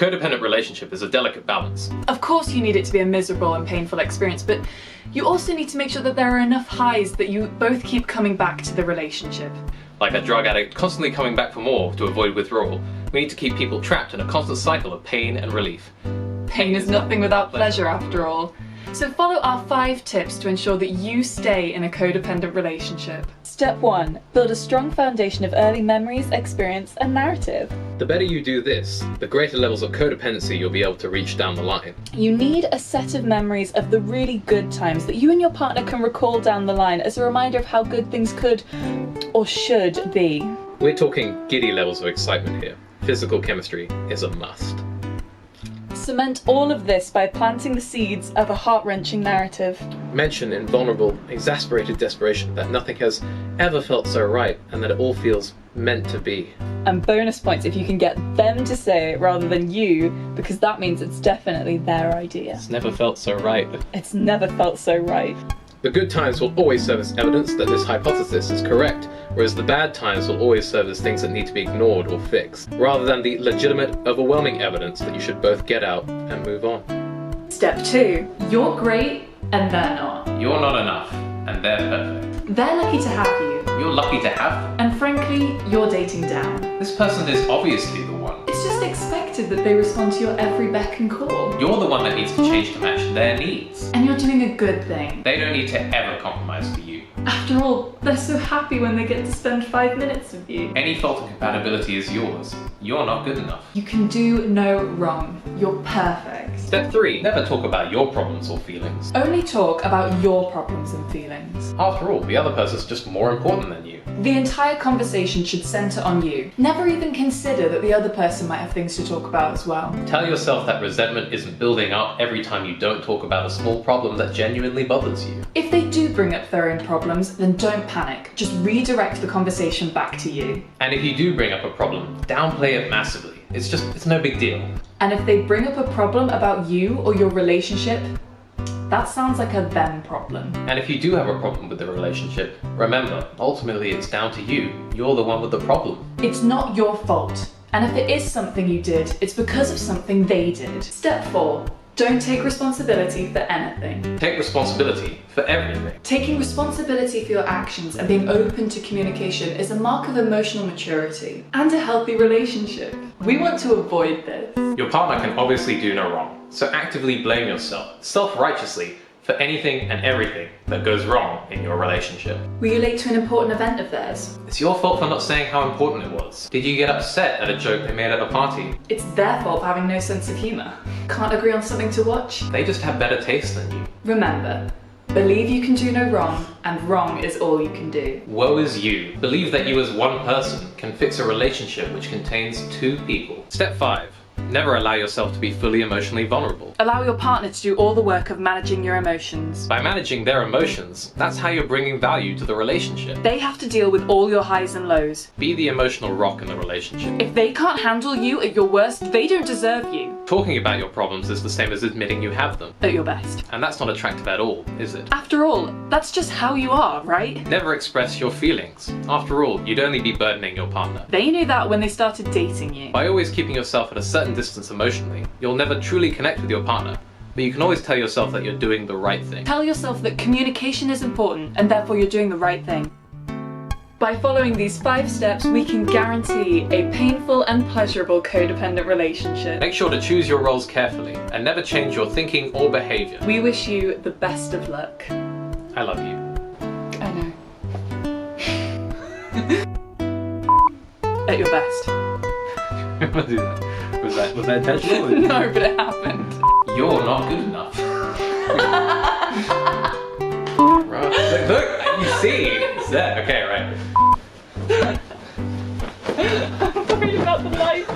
codependent relationship is a delicate balance. Of course you need it to be a miserable and painful experience, but you also need to make sure that there are enough highs that you both keep coming back to the relationship. Like a drug addict constantly coming back for more to avoid withdrawal, we need to keep people trapped in a constant cycle of pain and relief. Pain is nothing without pleasure, after all. So follow our 5 tips to ensure that you stay in a codependent relationship. Step 1. Build a strong foundation of early memories, experience, and narrative. The better you do this, the greater levels of codependency you'll be able to reach down the line. You need a set of memories of the really good times that you and your partner can recall down the line as a reminder of how good things could or should be. We're talking giddy levels of excitement here. Physical chemistry is a must. Cement all of this by planting the seeds of a heart-wrenching narrative. Mention in vulnerable, exasperated desperation that nothing has ever felt so right and that it all feels meant to be. And bonus points if you can get them to say it rather than you, because that means it's definitely their idea. It's never felt so right. It's never felt so right. The good times will always serve as evidence that this hypothesis is correct, whereas the bad times will always serve as things that need to be ignored or fixed, rather than the legitimate, overwhelming evidence that you should both get out and move on. Step 2. You're great and they're not. You're not enough, and they're perfect. They're lucky to have you. You're lucky to have them. And frankly, you're dating down. This person is obviously the one. It's just expected that they respond to your every beck and call. You're the one that needs to change to match their needs. And you're doing a good thing. They don't need to ever compromise for you. After all, they're so happy when they get to spend 5 minutes with you. Any fault of compatibility is yours. You're not good enough. You can do no wrong. You're perfect. Step 3. Never talk about your problems or feelings. Only talk about your problems and feelings. After all, the other person's just more important than you. The entire conversation should centre on you. Never even consider that the other person might have things to talk about as well. Tell yourself that resentment isn't building up every time you don't talk about a small problem that genuinely bothers you. If they do bring up their own problems, then don't panic. Just redirect the conversation back to you. And if you do bring up a problem, downplay it massively. It's no big deal. And if they bring up a problem about you or your relationship, that sounds like a them problem. And if you do have a problem with the relationship, remember, ultimately it's down to you. You're the one with the problem. It's not your fault. And if it is something you did, it's because of something they did. Step 4. Don't take responsibility for anything. Take responsibility for everything. Taking responsibility for your actions and being open to communication is a mark of emotional maturity and a healthy relationship. We want to avoid this. Your partner can obviously do no wrong, so actively blame yourself, self-righteously, for anything and everything that goes wrong in your relationship. Were you late to an important event of theirs? It's your fault for not saying how important it was. Did you get upset at a joke they made at a party? It's their fault for having no sense of humour. Can't agree on something to watch? They just have better taste than you. Remember, believe you can do no wrong, and wrong is all you can do. Woe is you. Believe that you as one person can fix a relationship which contains 2 people. Step 5. Never allow yourself to be fully emotionally vulnerable. Allow your partner to do all the work of managing your emotions. By managing their emotions, that's how you're bringing value to the relationship. They have to deal with all your highs and lows. Be the emotional rock in the relationship. If they can't handle you at your worst, they don't deserve you. Talking about your problems is the same as admitting you have them. At your best. And that's not attractive at all, is it? After all, that's just how you are, right? Never express your feelings. After all, you'd only be burdening your partner. They knew that when they started dating you. By always keeping yourself at a certain distance emotionally, you'll never truly connect with your partner. But you can always tell yourself that you're doing the right thing. Tell yourself that communication is important and therefore you're doing the right thing. By following these 5 steps, we can guarantee a painful and pleasurable codependent relationship. Make sure to choose your roles carefully and never change your thinking or behavior. We wish you the best of luck. I love you. I know. At your best. I'm gonna do that. Was that intentional? No, but it happened. You're not good enough. Right. Look, you see, it's there. Okay, right. I'm worried about the light.